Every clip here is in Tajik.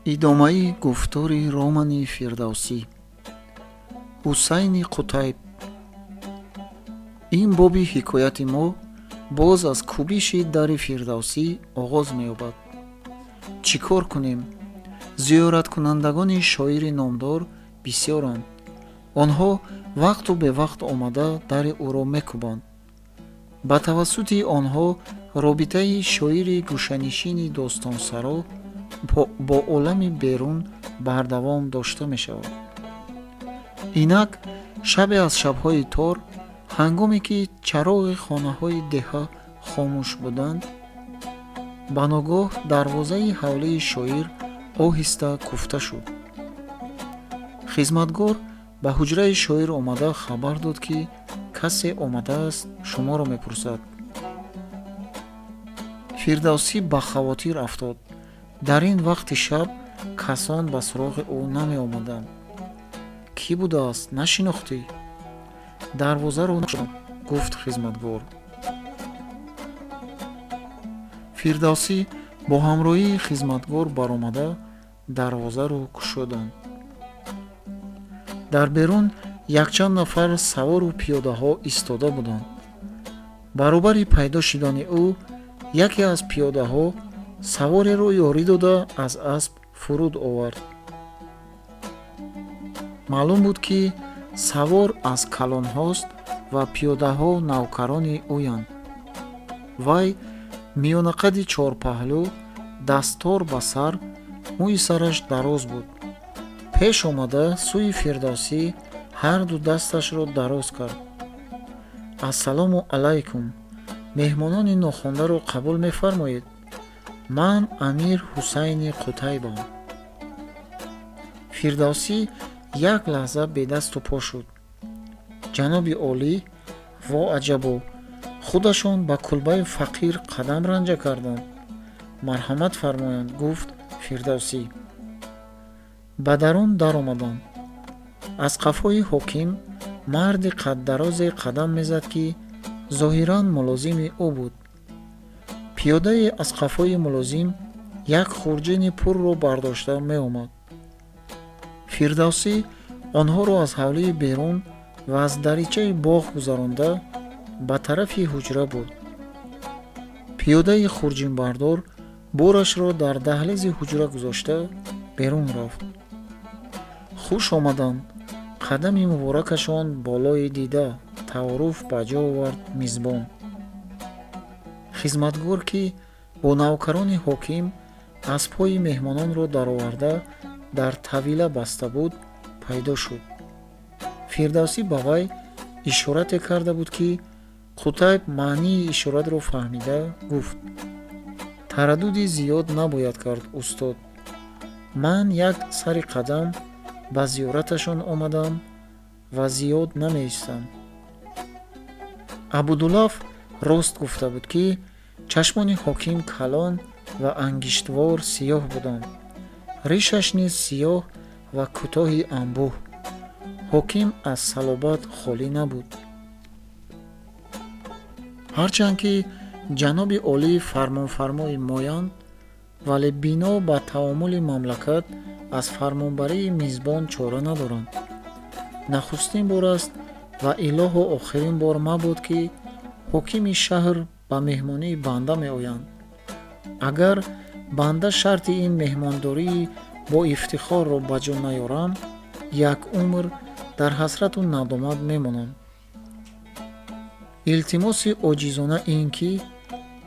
идомаи гуфтори Романи Фирдавсӣ. Ҳусайни Қутайб. Ин боби ҳикояти мо боз аз кӯбиши дари Фирдавсӣ оғоз меёбад. Чӣ кор кунем? Зиёраткунандагони шоири номдор бисёранд. Онҳо вақту бевақт омада дари ӯро мекӯбанд. ба тавассути онҳо робитаи шоири гӯшанишини достонсаро бо олами берун бардавом дошта мешавад. инак шабе аз шабҳои тор, ҳангоме ки чароғи хонаҳои деҳа хомӯш буданд, ба ногоҳ дарвозаи ҳавлии шоир оҳиста куфта шуд. хизматгор ба ҳуҷраи шоир омада хабар дод, ки касе омадааст, шуморо мепурсад. Фирдавсӣ ба хавотир афтод. Дар ин вақти шаб касон ба суроғи ӯ намеомаданд. Кӣ будааст, нашинохтӣ? Дарвозаро накушодам, гуфт хизматгор. Фирдавсӣ бо ҳамроҳии хизматгор баромада дарвозаро кушоданд. дар берун якчанд нафар савору пиёдаҳо истода буданд. баробари пайдо шудани ӯ яке аз пиёдаҳо савореро ёрӣ дода аз асп фуруд овард. маълум буд, ки савор аз калонҳост ва пиёдаҳо навкарони ӯянд. вай миёнақади чорпаҳлӯ, дастор ба сар, мӯи сараш дароз буд. пеш омада сӯи Фирдавсӣ ҳарду дасташро дароз кард. ассалому алайкум, меҳмонони нохондаро қабул мефармоед? ман амир Ҳусайни Қутайбам. Фирдавсӣ як лаҳза бедасту по шуд. ҷаноби олӣ, во аҷабо, худашон ба кулбаи фақир қадам ранҷа карданд. марҳамат фармоянд, гуфт Фирдавсӣ. ба дарун даромаданд. аз қафои ҳоким марди қаддарозе қадам мезад, ки зоҳиран мулозими ӯ буд. пиёдае аз қафои мулозим як хурҷини пурро бардошта меомад. Фирдавсӣ онҳоро аз ҳавлии берун ва аз даричаи боғ гузаронда ба тарафи ҳуҷра бурд. пиёдаи хурҷинбардор борашро дар даҳлизи ҳуҷра гузошта берун рафт. хуш омаданд. қадами муборакашон болои дида таъаруф ба ҷо овард мизбон. хизматгор, ки бо навкарони ҳоким аспҳои меҳмононро дароварда дар тавила баста буд, пайдо шуд. Фирдавсӣ ба вай ишорате карда буд, ки Қутайб маънии ишоратро фаҳмида гуфт. тараддуди зиёд набояд кард, устод. ман як сари қадам ба зиёраташон омадам ва зиёд намеистам. Абудуллаф рост гуфта буд, ки чашмони ҳоким калон ва ангиштвор сиёҳ буданд. ришаш низ сиёҳ ва кӯтоҳи анбӯҳ. ҳоким аз салобат холӣ набуд. ҳарчанд ки ҷаноби олӣ фармонфармои моянд, вале бино ба таомули мамлакат аз фармонбарии мизбон чора надоранд. нахустин бор аст ва илоҳо охирин бор мабод, ки ҳокими шаҳр ба меҳмонии банда меоянд. агар банда шарти ин меҳмондории бо ифтихорро ба ҷо наёрам, як умр дар ҳасрату надомат мемонам. илтимоси оҷизона ин, ки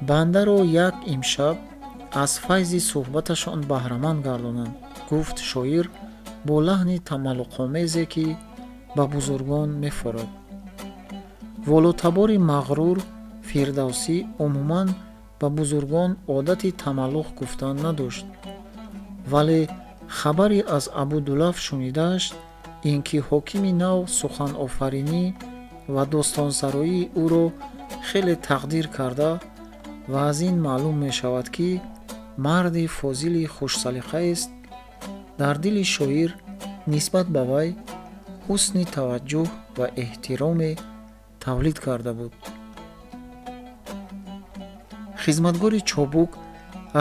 бандаро як имшаб аз файзи суҳбаташон баҳраманд гардонанд, гуфт шоир бо лаҳни тамаллуқомезе, ки ба бузургон мефорад. волотабори мағрур Фирдавсӣ умуман ба бузургон одати тамаллуқ гуфтан надошт. вале хабари аз Абудуллаф шунидааш, ин ки ҳокими нав суханофаринӣ ва достонсароии ӯро хеле тақдир карда ва аз ин маълум мешавад, ки марди фозили хушсалихаест, дар дили шоир нисбат ба вай ҳусни таваҷҷӯҳ ва эҳтироме тавлид карда буд. хизматгори чобук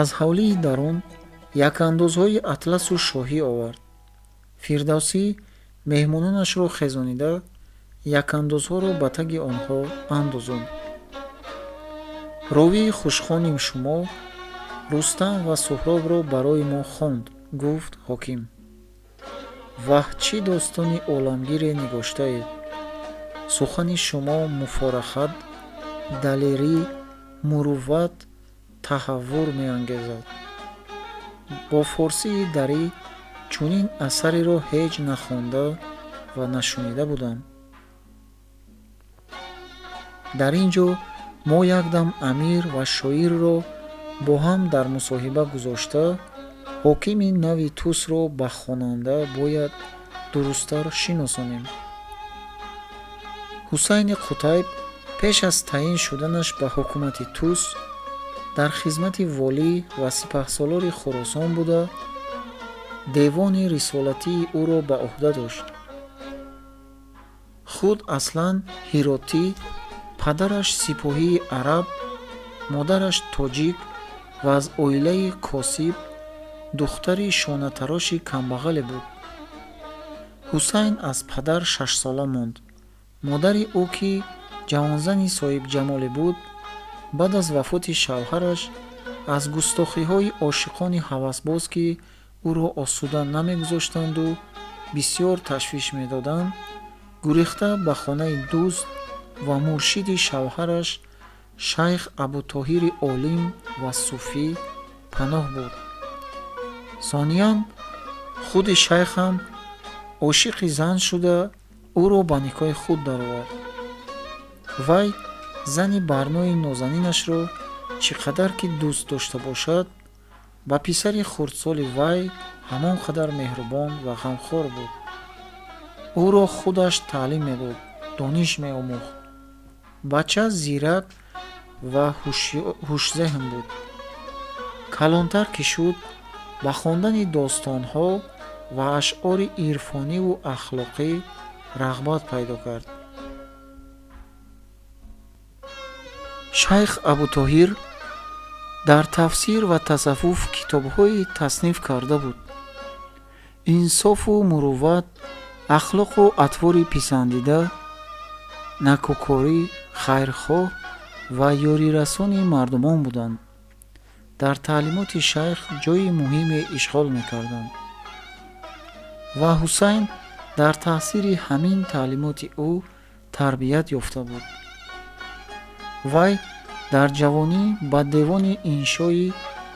аз ҳавлии дарун якандозҳои атласу шоҳӣ овард. Фирдавсӣ меҳмононашро хезонида, якандозҳоро ба таги онҳо андозонд. ровии хушхоним шумо рустам ва суҳробро барои мо хонд, гуфт ҳоким. ваҳ, чӣ достони оламгире нигоштаед! сухани шумо муфорахат, далерӣ, мурувват, таҳаввур меангезад. бо форсии дарӣ чунин асареро ҳеҷ нахонда ва нашунида будам. дар ин ҷо мо якдам амир ва шоирро бо ҳам дар мусоҳиба гузошта, ҳокими нави Тусро ба хонанда бояд дурусттар шиносонем. ҳусайни Қутайб пеш аз таъин шуданаш ба ҳукумати Тус дар хизмати волӣ ва сипаҳсолори Хӯросон буда, девони рисолатии ӯро ба уҳда дошт. худ аслан ҳиротӣ, падараш сипоҳии араб, модараш тоҷик ва аз оилаи косиб, духтари шонатароши камбағале буд. ҳусайн аз падар 6 сола монд. модари ӯ, ки ҷавонзани соҳибҷамоле буд, баъд аз вафоти шавҳараш аз густохиҳои ошиқони ҳавасбоз, ки ӯро осуда намегузоштанду бисьёр ташвиш медоданд, гурехта ба хонаи дӯст ва муршиди шавҳараш шайх Абутоҳири олим ва суфӣ паноҳ бурд. сониян худи шайхам ошиқи зан шуда, ӯро ба никоҳи худ даровард. вай зани барнои нозанинашро чӣ қадар ки дӯст дошта бошад, ба писари хурдсоли вай ҳамон қадар меҳрубон ва ғамхор буд. ӯро худаш таълим медод, дониш меомӯхт. бача зирак ва ҳушзеҳн буд. калонтар ки шуд, ба хондани достонҳо ва ашъори ирфониву ахлоқӣ рағбат пайдо кард. шайх Абутоҳир дар тафсир ва тасаввуф китобҳои тасниф карда буд. инсофу мурувват, ахлоқу атвори писандида, накӯкорӣ, хайрхоҳ ва ёрирасони мардумон буданд. дар таълимоти шайх ҷойи муҳиме ишғол мекарданд ва ҳусайн дар таъсири ҳамин таълимоти ӯ тарбият ёфта буд. вай дар ҷавонӣ ба девони иншои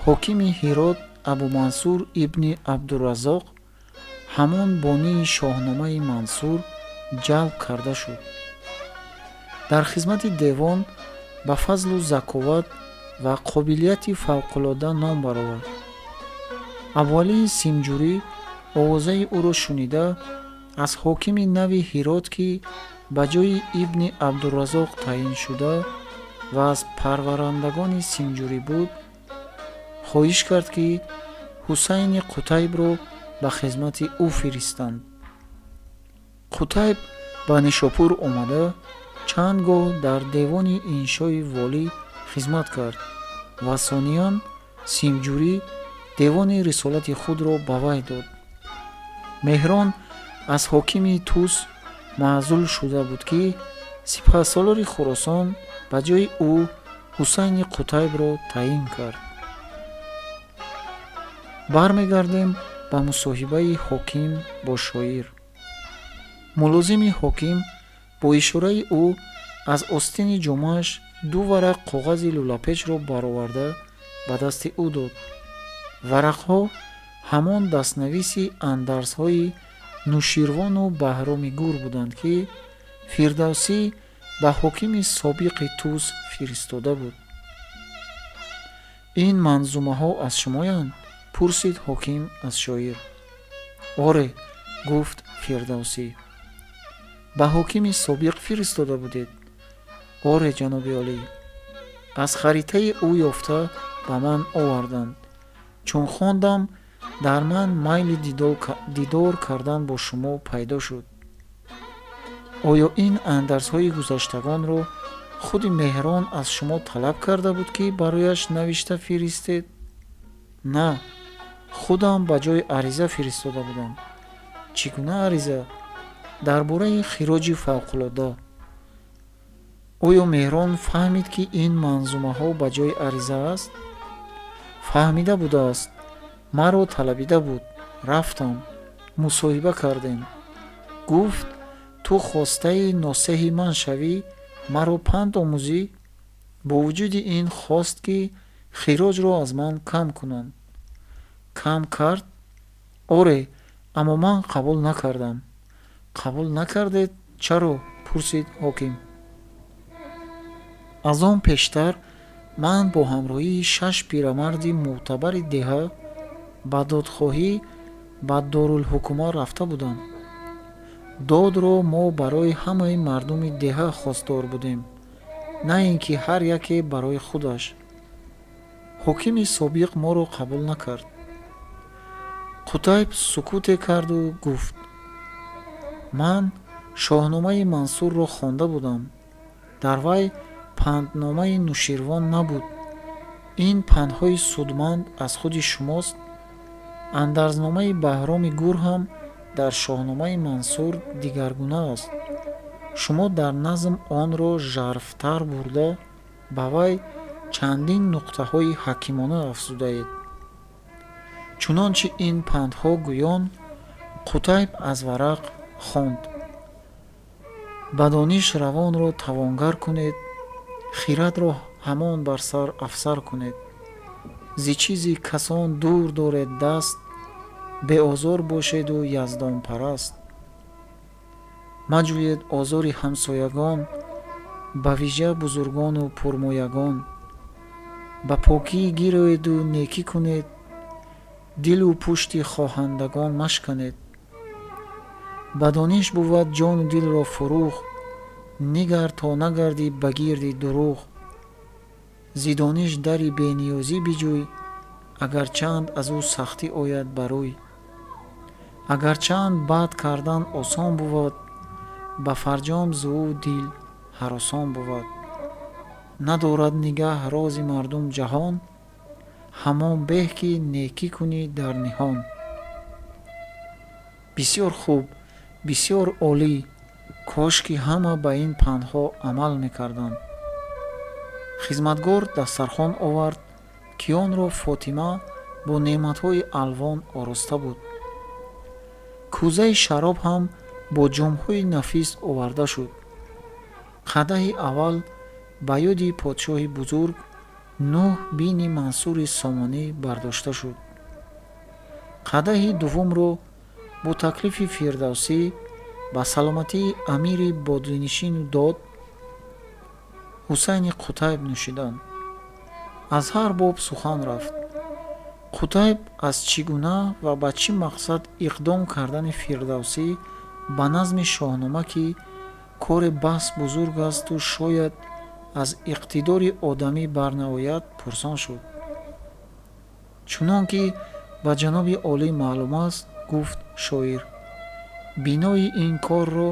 ҳокими Ҳирот Абумансур ибни Абдураззоқ, ҳамон бонии шоҳномаи Мансур, ҷалб карда шуд. дар хизмати девон ба фазлу заковат ва қобилияти фавқулода ном баровард. аввалии Симҷурӣ овозаи ӯро шунида, аз ҳокими нави Ҳирот, ки ба ҷои ибни Абдураззоқ таъин шуда ва аз парварандагони Симҷурӣ буд, хоҳиш кард, ки ҳусайни Қутайбро ба хизмати ӯ фиристанд. Қутайб ба Нишопур омада, чанд гоҳ дар девони иншои волӣ хизмат кард ва сониян Симҷурӣ девони рисолати худро ба вай дод. Меҳрон аз ҳокими Тус маъзул шуда буд, ки сипаҳсолори Хӯросон ба ҷои ӯ ҳусайни Қутайбро таъин кард. бармегардем ба мусоҳибаи ҳоким бо шоир. мулозими ҳоким бо ишораи ӯ аз остини ҷомааш 2 варақ коғази лӯлапечро бароварда ба дасти ӯ дод. варақҳо ҳамон дастнависи андарсҳои Нуширвону Баҳроми Гур буданд, ки Фирдавсӣ ба ҳокими собиқи Тус фиристода буд. ин манзумаҳо аз шумоянд? пурсид ҳоким аз шоир. оре, гуфт Фирдавсӣ. ба ҳокими собиқ фиристода будед? оре, ҷаноби олӣ. аз харитаи ӯ ёфта ба ман оварданд. чун хондам, дар ман майли дидор кардан бо шумо пайдо шуд. оё ин андарсҳои гузаштагонро худи Меҳрон аз шумо талаб карда буд, ки барояш навишта фиристед? на, худам ба ҷой ариза фиристода будам. Чӣ гуна ариза? Дар бораи хироҷи фавқулодда. оё меҳрон фаҳмид ки ин манзумаҳо ба ҷои ариза аст? фаҳмида будааст. маро талабида буд. рафтам, мусоҳиба кардем. гуфт: ту хостаи носеҳи ман шавӣ, маро панд омӯзӣ? бо вуҷуди ин хост ки хироҷро аз ман кам кунанд. кам кард? оре, аммо ман қабул накардам. қабул накардед? чаро? пурсид ҳоким. аз он пештар ман бо ҳамроҳии 6 пирамарди мӯътабари деҳа ба додхоҳӣ ба Дорулҳукума рафта будам. додро мо барои ҳамаи мардуми деҳа хостдор будем, на ин ки ҳар яке барои худаш. ҳокими собиқ моро қабул накард. қутайб сукуте карду гуфт: ман шоҳномаи Мансурро хонда будам. дар вай пандномаи Нуширвон набуд. ин пандҳои судманд аз худи шумост. андарзномаи Баҳроми Гур ҳам дар шоҳномаи Мансур дигаргуна аст. шумо дар назм онро жарфтар бурда, ба вай чандин нуқтаҳои ҳакимона афзудаед. чунончи ин пандҳо гӯён, Қутайб аз варақ хонд: ба дониш равонро тавонгар кунед, хиратро ҳамон бар сар афсар кунед. зи чизи касон дур доред даст, беозор бошеду яздонпараст. маҷӯед озори ҳамсоягон, ба вижа бузургону пурмоягон. ба покӣ гироеду некӣ кунед, дилу пушти хоҳандагон машканед. ба дониш буд ҷону дилро фурӯх, нигар то нагардӣ ба гирди дурӯғ. зи дониш дари бениёзӣ биҷӯй, агарчанд аз ӯ сахтӣ ояд ба рӯй. агарчанд бад кардан осон буд, ба фарҷом з ӯ дил ҳаросон буд. надорад нигаҳ рози мардум ҷаҳон, ҳамон беҳ ки некӣ кунӣ дар ниҳон. бисёр хуб, бисёр олӣ. кошки ҳама ба ин пандҳо амал мекарданд. хизматгор дастархон овард ки онро Фотима бо неъматҳои алвон ороста буд. кӯзаи шароб ҳам бо ҷомҳои нафис оварда шуд. қадаҳи аввал ба ёди подшоҳи бузург Нӯҳ бини Мансури Сомонӣ бардошта шуд. қадаҳи дуввумро бо таклифи Фирдавсӣ ба саломатии амири бодинишину дод Ҳусайни Қутайб нӯшиданд. аз ҳар боб сухан рафт. Қутайб аз чӣ гуна ва ба чӣ мақсад иқдом кардани Фирдавсӣ ба назми шоҳнома, ки кори бас бузург асту шояд аз иқтидори одамӣ барнаояд, пурсон шуд. чунон ки ба ҷаноби олӣ маълум аст, гуфт шоир, бинои ин корро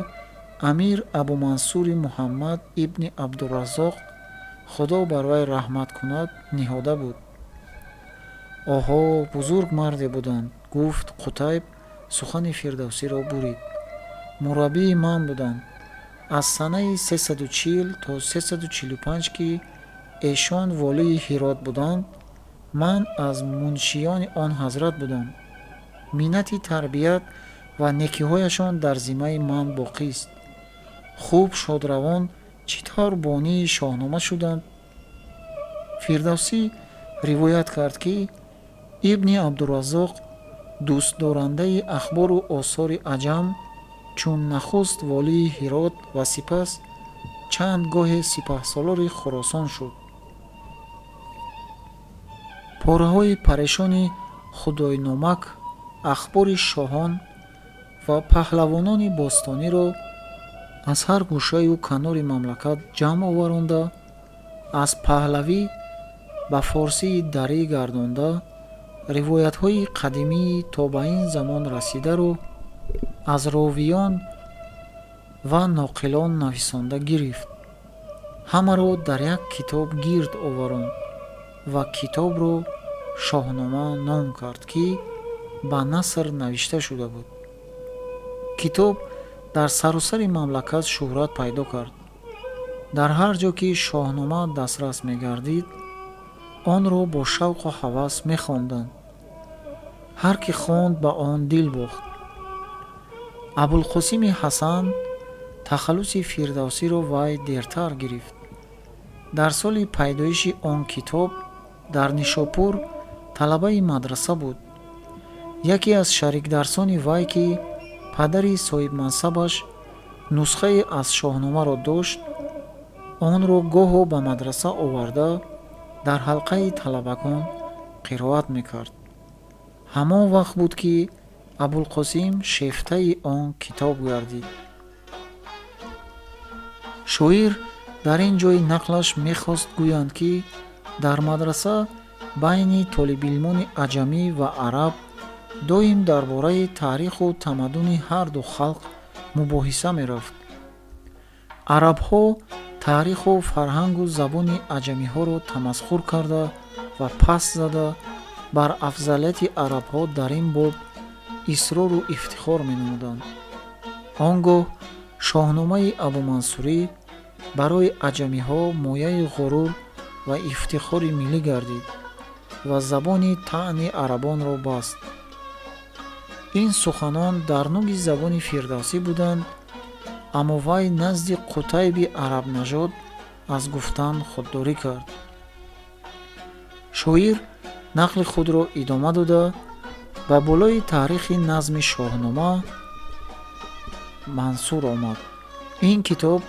амир Абумансури Муҳаммад ибни Абдураззоқ, худо бар вай раҳмат кунад, ниҳода буд. оҳо, бузург марде буданд, гуфт Қутайб сухани Фирдавсиро бурид. мураббии ман буданд. аз санаи 340 то 345 ки эшон волии Ҳирот буданд, ман аз муншиёни он ҳазрат будам. миннати тарбият ва некиҳояшон дар зиммаи ман боқист. хуб шодравон чӣ тавр бонии шоҳнома шуданд? Фирдавсӣ ривоят кард ки ибни Абдураззоқ, дӯстдорандаи ахбору осори аҷам, чун нахуст волии Ҳирот ва сипас чанд гоҳе сипаҳсолори Хӯросон шуд. пораҳои парешони Худойномак ахбори шоҳон ва паҳлавонони бостониро аз ҳар гӯшаю канори мамлакат ҷамъ оваронда, аз паҳлавӣ ба форсии дарӣ гардонда, ривоятҳои қадимии то ба ин замон расидаро аз ровиён ва ноқилон нависонда гирифт. ҳамаро дар як китоб гирд оваронд ва китобро Шоҳнома ном кард, ки ба наср навишта шуда буд. китоб дар саросари мамлакат шӯҳрат пайдо кард. дар ҳар ҷо ки шоҳнома дастрас мегардид, онро бо шавқу ҳавас мехонданд. ҳар ки хонд ба он дил бохт. абулқосими ҳасан тахаллуси фирдавсиро вай дертар гирифт. дар соли пайдоиши он китоб дар Нишопур талабаи мадраса буд. яке аз шарикдарсони вай ки падари соҳибмансабаш нусхае аз шоҳномаро дошт, онро гоҳо ба мадраса оварда дар ҳалқаи талабагон қироат мекард. ҳамон вақт буд ки абулқосим шефтаи он китоб гардид. шоир дар ин ҷои нақлаш мехост гӯянд ки дар мадраса байни толибилмони аҷамӣ ва араб доим дар бораи таъриху тамаддуни ҳарду халқ мубоҳиса мерафт. арабҳо таъриху фарҳангу забони аҷамиҳоро тамасхур карда ва паст зада бар афзалияти арабҳо дар ин боб исрору ифтихор менамуданд. он гоҳ шоҳномаи абумансурӣ барои аҷамиҳо мояи ғурур ва ифтихори миллӣ гардид ва забони таъни арабонро баст. ин суханон дар нӯги забони фирдавсӣ буданд, аммо вай назди қутайби арабнажод аз гуфтан худдорӣ кард. шоир нақли худро идома дода ба болои таърихи назми шоҳнома Мансур омад. ин китоб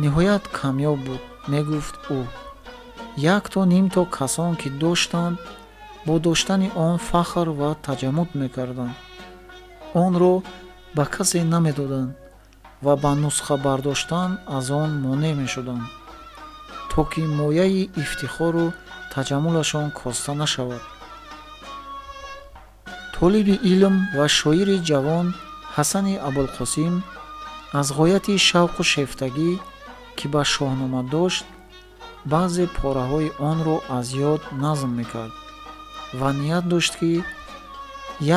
ниҳоят камёб буд, мегуфт ӯ. 1-2 касон ки доштанд, бо доштани он фахр ва таҷаммуд мекарданд. онро ба касе намедоданд ва ба нусха бардоштан аз он монеъ мешуданд, то ки мояи ифтихору таҷаммулашон коста нашавад. толиби илм ва шоири ҷавон ҳасани абулқосим аз ғояти шавқу шефтагӣ ки ба шоҳнома дошт, баъзе пораҳои онро аз ёд назм мекард ва ният дошт ки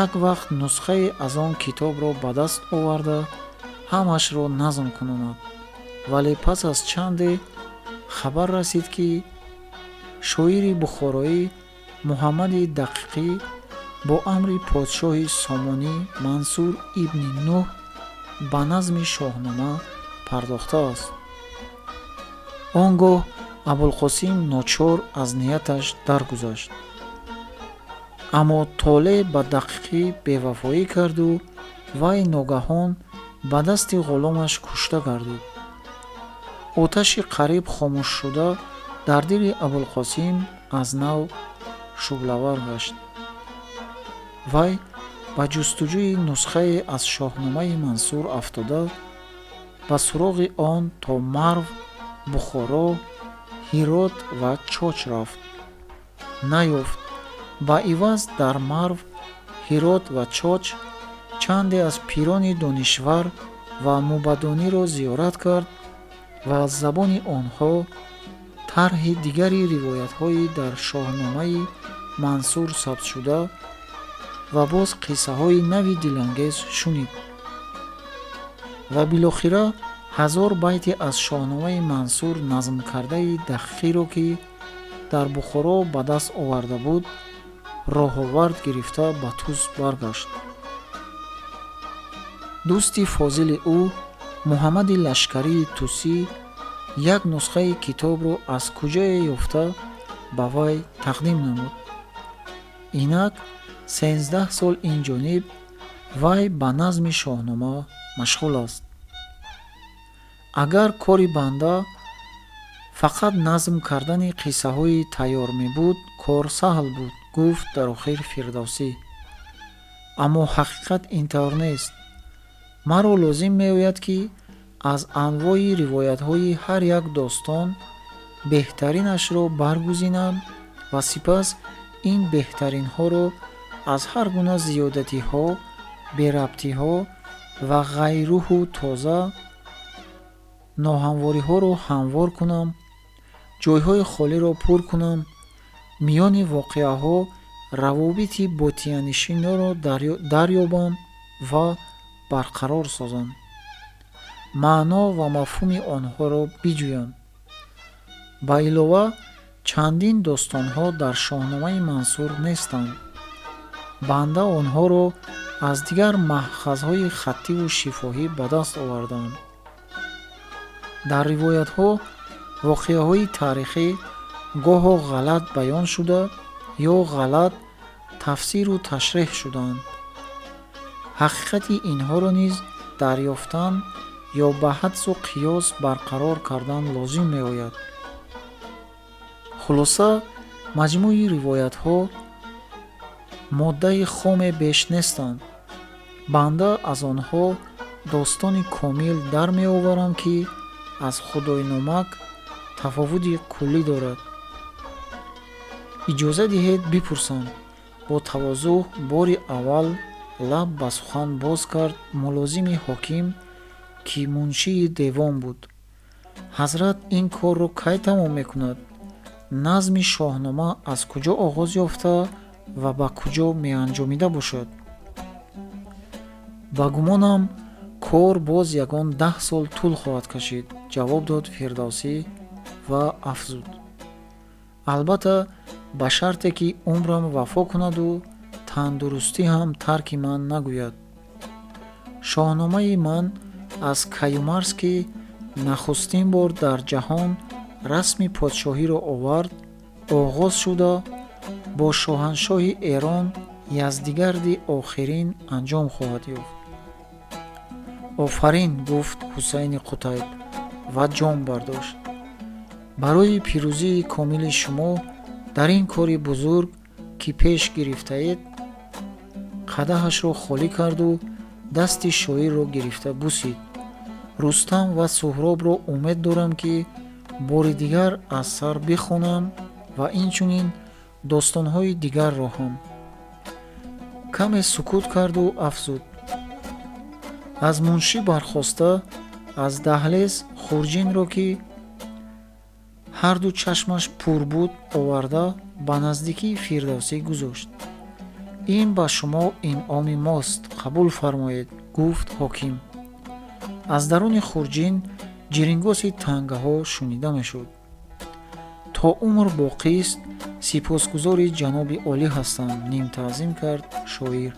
як вақт нусхае аз он китобро ба даст оварда ҳамашро назм кунонад. вале пас аз чанде хабар расид ки шоири бухороӣ муҳаммади дақиқӣ бо амри подшоҳи Сомонӣ Мансур ибни Нӯҳ ба назми шоҳнома пардохтааст. он гоҳ абулқосим ночор аз нияташ даргузашт. аммо толе ба дақиқӣ бевафоӣ карду вай ногаҳон ба дасти ғуломаш кушта гардид. оташи қариб хомӯшшуда дар дили абулқосим аз нав шӯълавар гашт. вай ба ҷустуҷӯи нусхае аз шоҳномаи Мансур афтода ба суроғи он то Марв, Бухоро, Ҳирот ва Чоч рафт. наёфт. ба иваз дар Марв, Ҳирот ва Чоч чанде аз пирони донишвар ва мубаддониро зиёрат кард ва аз забони онҳо тарҳи дигари ривоятҳои дар шоҳномаи Мансур сабтшуда ва боз қиссаҳои нави дилангез шунид. ва билохира 1000 байти аз шоҳномаи Мансур назмкардаи дақиқиро ки дар Бухоро ба даст оварда буд, роҳовард гирифта ба Туз баргашт. дӯсти фозили ӯ Муҳаммади Лашкарии Тусӣ як нусхаи китобро аз куҷое ёфта ба вай тақдим намуд. инак 13 сол инҷониб вай ба назми шоҳнома машғул аст. агар кори банда фақат назм кардани қиссаҳои тайёр мебуд, кор саҳл буд, гуфт дар охир Фирдавсӣ. аммо ҳақиқат ин тавр нест. маро лозим меояд ки аз анвои ривоятҳои ҳар як достон беҳтаринашро баргузинам ва сипас ин беҳтаринҳоро аз ҳар гуна зиёдатиҳо, берабтиҳо ва ғайрӯҳу тоза ноҳамвориҳоро ҳамвор кунам, ҷойҳои холиро пур кунам, миёни воқеаҳо равобити ботиянишинро дарёбам ва барқарор созам. маъно ва мафҳуми онҳоро биҷӯям. ба илова чандин достонҳо дар шоҳномаи Мансур нестанд. банда онҳоро аз дигар маъхазҳои хаттиву шифоҳӣ ба даст овардаам. дар ривоятҳо воқеаҳои таърихӣ гоҳо ғалат баён шуда ё ғалат тафсиру ташреҳ шудаанд. ҳақиқати инҳоро низ дарёфтан ё ба ҳадсу қиёс барқарор кардан лозим меояд. хулоса, маҷмӯи ривоятҳо моддаи хоме беш нестанд. банда аз онҳо достони комил дар меоварам, ки аз Худои номак тафовути куллӣ дорад. иҷоза диҳед бипурсам. бо тавозуҳ бори аввал лаб ба сухан боз кард мулозими ҳоким, ки муншии девон буд. ҳазрат ин корро кай тамом мекунад? назми шоҳнома аз куҷо оғоз ёфта ва ба куҷо меанҷомида бошад? ба гумонам кор боз ягон 10 сол тӯл хоҳад кашид, ҷавоб дод Фирдавсӣ ва афзуд. албатта ба шарте ки умрам вафо кунаду тандурустӣ ҳам тарки ман нагӯяд. шоҳномаи ман аз Каюмарс, ки нахустин бор дар ҷаҳон расми подшоҳиро овард, оғоз шуда бо шоҳаншоҳи Эрон Яздигарди охирин анҷом хоҳад ёфт. офарин, гуфт Ҳусайни Қутайб ва ҷом бардошт. барои пирӯзии комили шумо дар ин кори бузург, ки пеш гирифтаед. қадаҳашро холӣ карду дасти шоирро гирифта бусид. рустам ва суҳробро умед дорам, ки бори дигар аз сар бихонам ва инчунин достонҳои дигарро ҳам. каме сукут карду афзуд. аз муншӣ бархоста аздаҳлез хурҷинро, ки ҳарду чашмаш пур буд, оварда ба наздикии Фирдавсӣ гузошт. ин ба шумо инъоми мост, қабул фармоед, гуфт ҳоким. аз даруни хурҷин ҷирингоси тангаҳо шунида мешуд. то умр боқист, сипосгузори ҷаноби олӣ ҳастам, нимтаъзим кард шоир.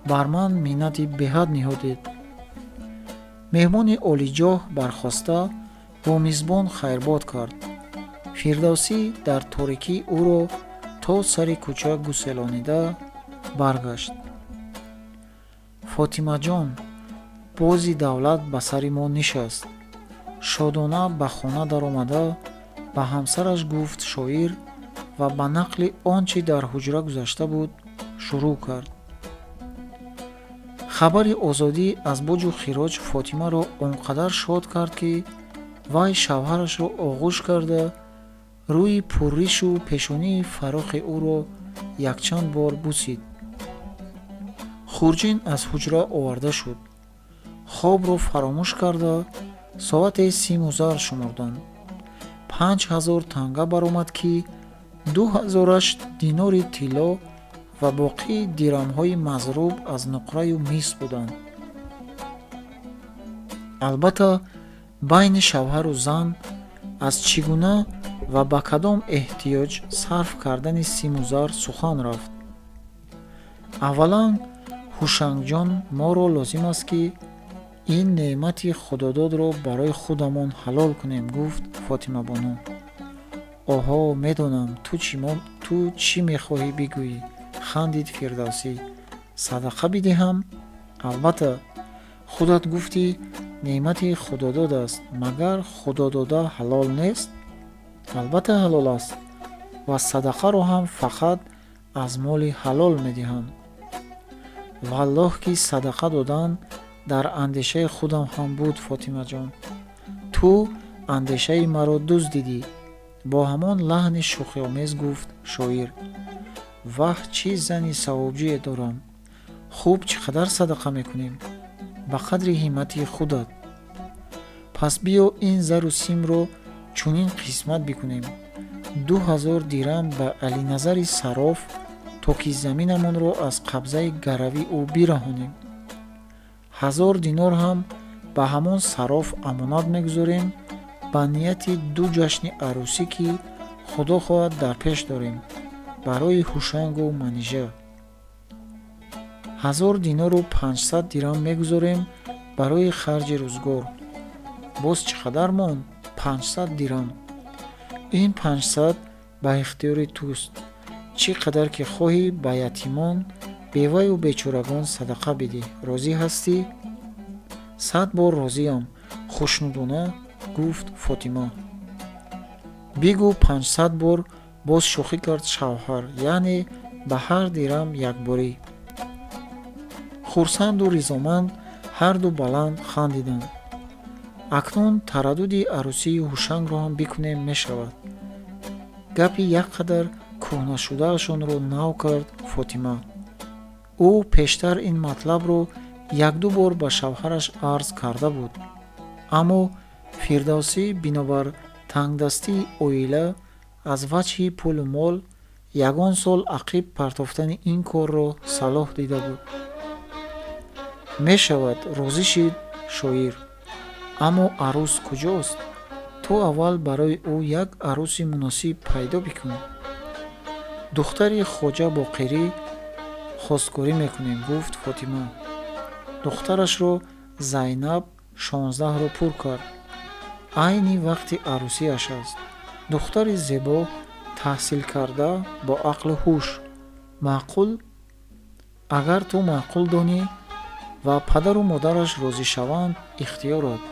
бар ман миннати беҳад ниҳодед. меҳмони олиҷоҳ бархоста бо мизбон хайрбод кард. Фирдавсӣ дар торикӣ ӯро то сари кӯча гуселонида баргашт. фотимаҷон, бози давлат ба сари мо нишаст. шодона ба хона даромада ба ҳамсараш гуфт шоир ва ба нақли он чи дар ҳуҷра гузашта буд шурӯъ кард. хабари озодӣ аз боҷу хироҷ Фотимаро он қадар шод кард, ки вай шавҳарашро оғӯш карда рӯи пурришу пешонии фарохи ӯро якчанд бор бусид. хурҷин аз ҳуҷра оварда шуд. хобро фаромӯш карда соате 30 зар шумурданд. 5000 танга баромад, ки 2000-аш динори тилло ва боқии дирҳамҳои мазруб аз нуқраю мис буданд. албатта байни шавҳару зан аз чӣ гуна ва ба кадом эҳтиёҷ сарф кардани 30 зар сухан рафт. аввалан ҳушангҷон, моро лозим аст, ки ин неъмати худододро барои худамон ҳалол кунем, гуфт Фотимабоно. оҳо, медонам ту чӣ мехоҳӣ бигӯӣ, хандид Фирдавсӣ. садақа бидиҳам? албатта, худат гуфтӣ неъмати худодод аст. магар худодода ҳалол нест? албатта ҳалол аст ва садақаро ҳам фақат аз моли ҳалол медиҳанд. валлоҳ, ки садақа додан дар андешаи худам ҳам буд. Фотимаҷон, ту андешаи маро дуздидӣ, бо ҳамон лаҳни шӯхиомез гуфт шоир. ваҳ, чӣ зани савобҷӯе дорам. хуб, чӣ қадар садақа мекунем? ба қадри ҳиммати худат. пас биё ин зару симро чунин қисмат бикунем. 2000 дирам ба Алиназари Сароф то ки заминамонро аз қабзаи гарави ӯ бираҳонем. 1000 динор ҳам ба ҳамон сароф амонат мегузорем ба нияти 2 ҷашни арӯсӣ ки худо хоҳад дар пеш дорем барои ҳушангу манижа. 1000 динору 500 дирҳам мегузорем барои харҷи рӯзгор. боз чӣ қадар монд? 500 дирҳам. ин 500 ба ихтиёри туст. чӣ қадар ки хоҳӣ ба ятимон, беваю бечорагон садақа бидӣ. розӣ ҳастӣ? 100 бор розиам, хушнудона гуфт Фотима. бигӯ 500 бор, боз шӯхӣ кард шавҳар, яъне ба ҳар дирҳам якборӣ. хурсанду ризоманд ҳарду баланд хандиданд. акнун тараддуди арӯсии ҳушангро ҳам бикунем мешавад. гапи як қадар кӯҳнашудаашонро нав кард Фотима. ӯ пештар ин матлабро 1-2 бор ба шавҳараш арз карда буд, аммо Фирдавсӣ бинобар тангдастии оила аз ваҷҳи пулу мол ягон сол ақиб партофтани ин корро салоҳ дида буд. мешавад, розӣ шид шоир, аммо арӯс куҷост? ту аввал барои ӯ як арӯси муносиб пайдо бикун. духтари хоҷа Боқирӣ хосткорӣ мекунем, гуфт Фотима. духтарашро Зайнаб 16-ро пур кард. айни вақти арӯсиаш аст. духтари зебо, таҳсилкарда, бо ақлу ҳуш. маъқул? агар ту маъқул донӣ ва падару модараш розӣ шаванд, ихтиёрот,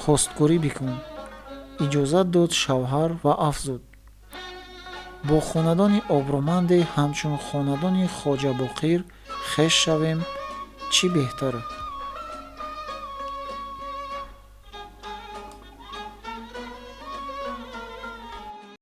хосткорӣ бикун. иҷозат дод шавҳар ва афзуд. бо хонадони оброманде ҳамчун хонадони хоҷа Боқир хеш шавем, чӣ беҳтар?